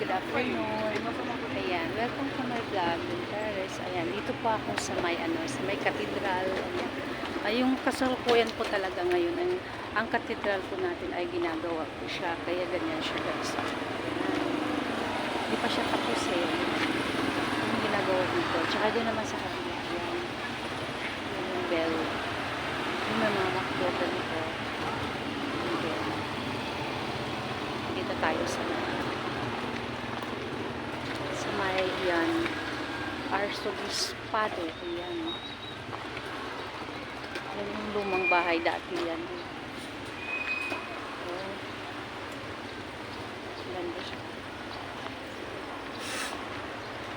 good afternoon. Ayan, welcome to my vlog in Paris. Ayan, dito po ako sa may sa may katedral. Ayan. Yung kasalukuyan po talaga ngayon, ang katedral po natin ay ginagawa po siya. Kaya ganyan siya guys. Hindi pa siya tapos eh. Yung ginagawa dito. Tsaka din naman sa kabila. Ayan. Yung bell. Yung may mga makdo ganito. Dito tayo sa may yan Arsobispado. Ayan, yan yung lumang bahay dati yan. Oh, ganda siya.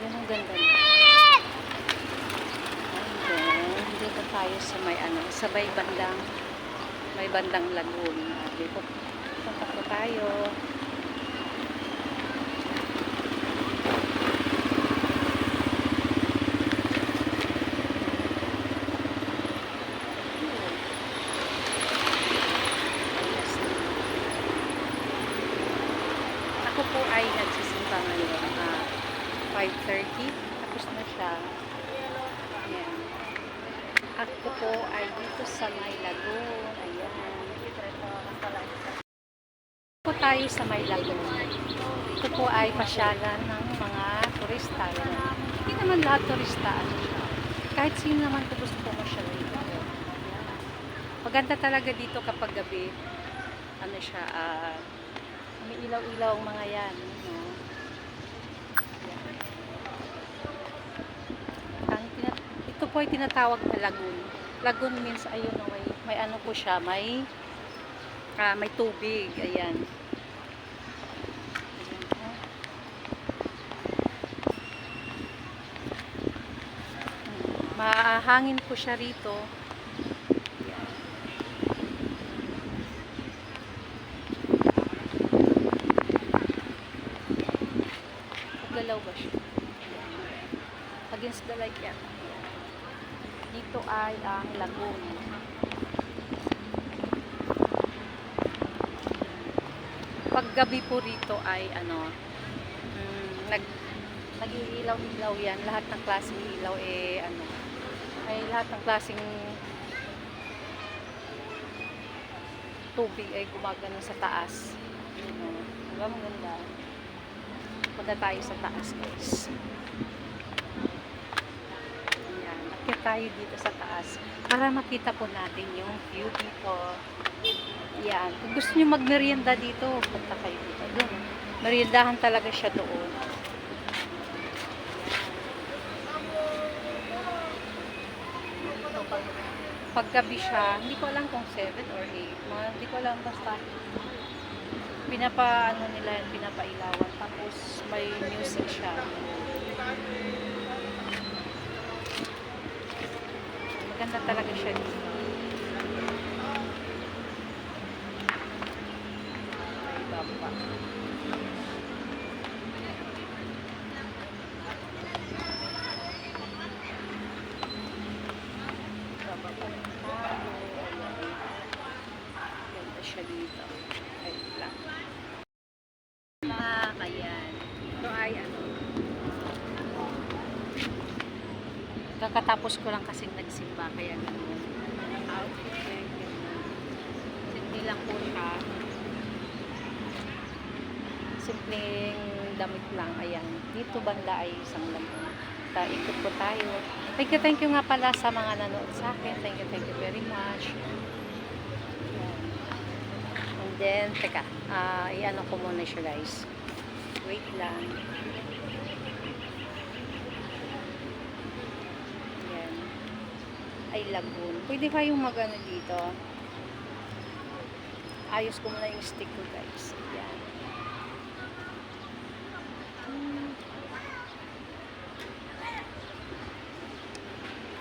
Yan ang ganda niya. And then dito tayo sa may sa may bandang lagoon. Dito punta po tayo. Ako po ay nagsisimba ngayon 5:30. Tapos na siya. Ayan. Ako po ay dito sa may lagoon. Ayan. Po tayo sa may lagoon. Ito po ay pasyalan ng mga turista. Ayan. Hindi naman lahat turista. Siya. Kahit sino naman po gusto po masyal dito. Ayan. Maganda talaga dito kapag gabi. Siya, may ilaw-ilaw ang mga yan. Ito po ay tinatawag na lagoon. Lagoon means ayun, may ano po siya, may tubig. Ayan. Mahangin po siya rito. Galaw ba siya? Against the light yan. Dito ay ang lagoon. Pag gabi po rito ay nag-iilaw-ilaw yan. Lahat ng klaseng ilaw ay lahat ng klaseng tubig ay gumagano sa taas. Diba maganda? Punta tayo sa taas guys. Ayan, akyat tayo dito sa taas para makita po natin yung view dito. Ayan, kung gusto nyo magmerienda dito, punta kayo dito. Doon, meriendahan talaga siya doon. Pag gabi siya, hindi ko alam kung 7 or 8. Hindi ko alam, basta pinapailawan. Tapos may music siya. Maganda talaga siya dito. May baba. Ganda siya dito. Ayun lang. Ayan. Ito ay kakatapos ko lang kasing nagsimba kaya gano'n. Outfit. Simple lang po siya. Simpleng damit lang. Ayan. Dito banda ay isang lampong. Ikot po tayo. Thank you nga pala sa mga nanood sa akin. Thank you very much. Ayan. And then, teka. I-ano ko muna siya guys. Wait lang. Ayan. Ay, lagoon. Pwede kayong mag-ano dito. Ayos ko muna yung stick ko guys. Ayan.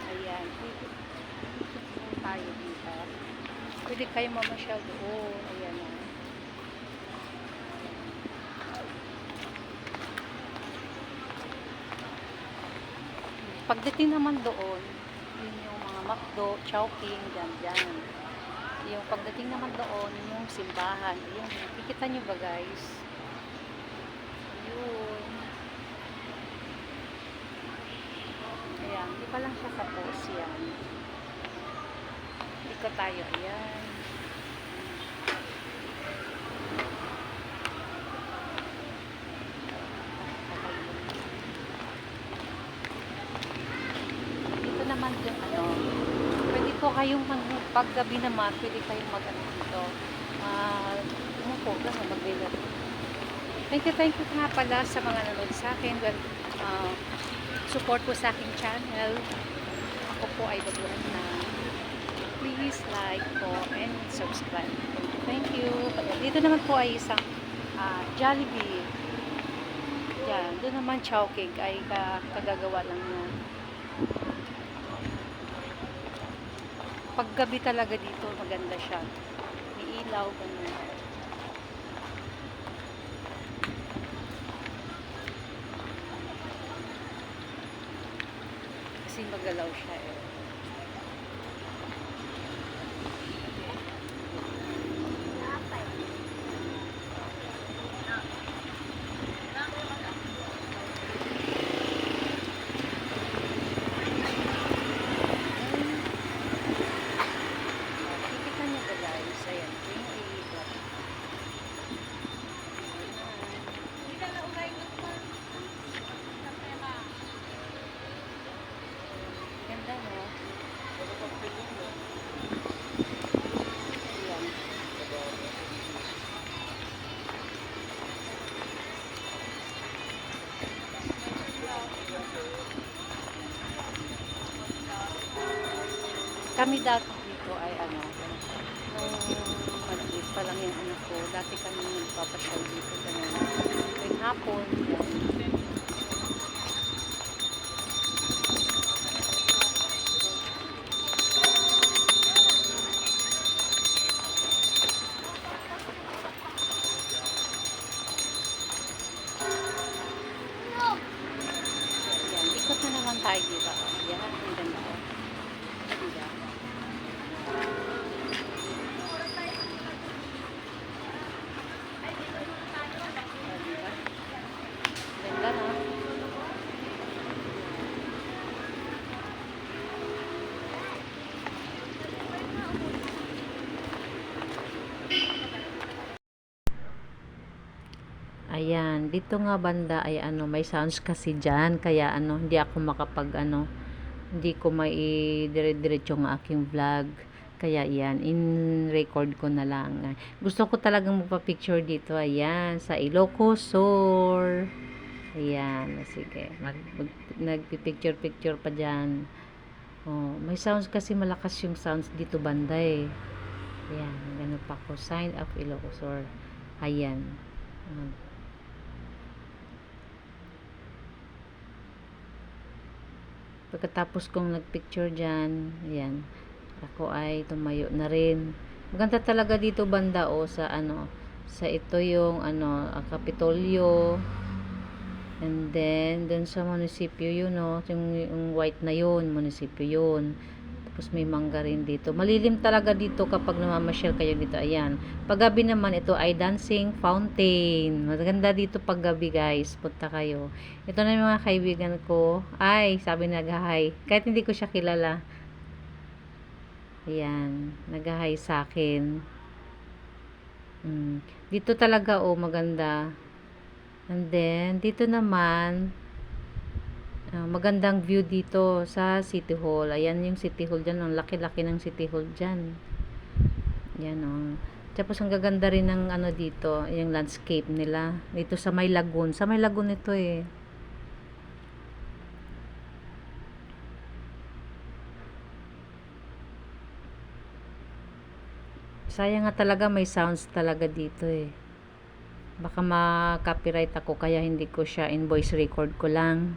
Ayan. Pwede tayo dito. Pwede kayo mamasyal doon. Ayan. Pagdating naman doon, yun yung mga McDo, Chowking, dyan. Yung pagdating naman doon, yung simbahan. Yung, kikita nyo ba guys? Yun. Yun. Ayan, di pa lang siya tapos yan. Ikot tayo, ayan. Dito naman yung ano, pwede po kayong paggabi naman, pwede kayong mag-ano dito. Umupo, gano'n, mag-relax. Thank you nga pala sa mga nanood sa akin. Well, support po sa aking channel. Ako po ay baguhan na. Please like po and subscribe. Thank you. Dito naman po ay isang Jollibee. Yan. Doon naman Chowking ay kagagawa lang yan. Paggabi talaga dito, maganda siya. May ilaw, ganun. Kasi magalaw siya eh. Kita niyo ba guys? Ayan, ito yung iikot. Ganda no? Ayan. Kami dati dito ay ano, nung maliit pa lang yung anak ko, dati kami nagpapasyal dito, ganun. Tuwing hapon, yan. Yan, ikot na naman tayo dito. Yan, ang ganda. Ganda. Ganda na. Ayan, dito nga banda ay ano, may sounds kasi dyan, kaya ano, hindi ako makapag ano, hindi ko dire-diretso ang aking vlog. Kaya yan, in-record ko na lang. Gusto ko talagang magpa-picture dito, ayan, sa Ilocos Sur. Ayan, sige, nagpipicture-picture pa dyan. Oh, may sounds kasi malakas yung sounds dito banda eh. Ayan, ganun pa ko. Sign of Ilocos Sur. Ayan. Pagkatapos kong nagpicture dyan, ayan, ako ay tumayo na rin. Maganda talaga dito banda o sa ano, sa ito yung ano, Kapitolyo. And then, dun sa munisipyo yun, no, yung white na yun, munisipyo yun. Tapos may mangga rin dito. Malilim talaga dito kapag namamasyal kayo dito. Ayan. Paggabi naman, ito ay dancing fountain. Maganda dito paggabi, guys. Punta kayo. Ito na yung mga kaibigan ko. Ay, sabi nag-hi. Kahit hindi ko siya kilala. Ayan. Nag-hi sa akin. Dito talaga, oh, maganda. And then, dito naman, magandang view dito sa City Hall. Ayan yung City Hall dyan. Ang laki-laki ng City Hall dyan. Ayan o. Tapos ang gaganda rin ng ano dito, yung landscape nila. Dito sa may lagoon. Sa may lagoon ito eh. Sayang nga talaga may sounds talaga dito eh. Baka ma-copyright ako kaya hindi ko siya in voice record ko lang.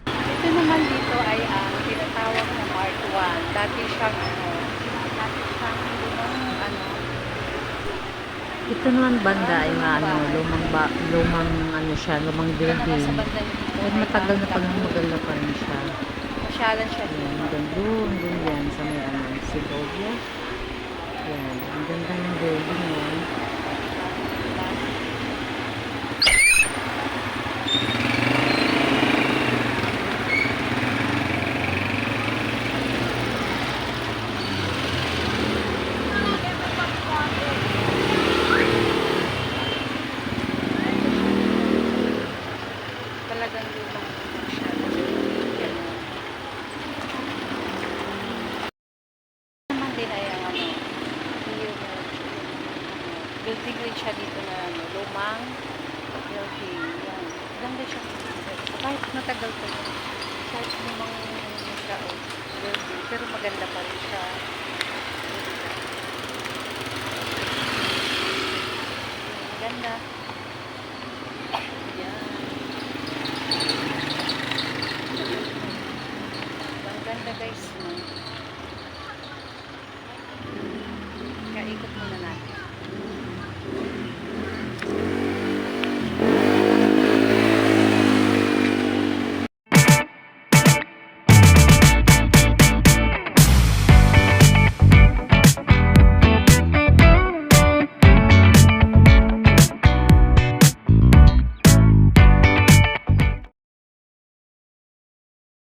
Ito naman dito ay ang tinatawag na Mark 1. Dati siyang ano. Ito naman banda ay lumang ano siya, lumang building. Pero matagal na pagmamagal pa rin siya. Masyalan siya dito. Doon yan sa may ano, Segovia. Yan, ang ganda ng building yan. building rin siya dito na ano, lumang building. Yan. Ganda siya. Kahit matagal pa yun. Kahit lumang siya o building. Pero maganda pa rin siya. Maganda. Yan. Ang ganda guys. Kaya ikot muna natin.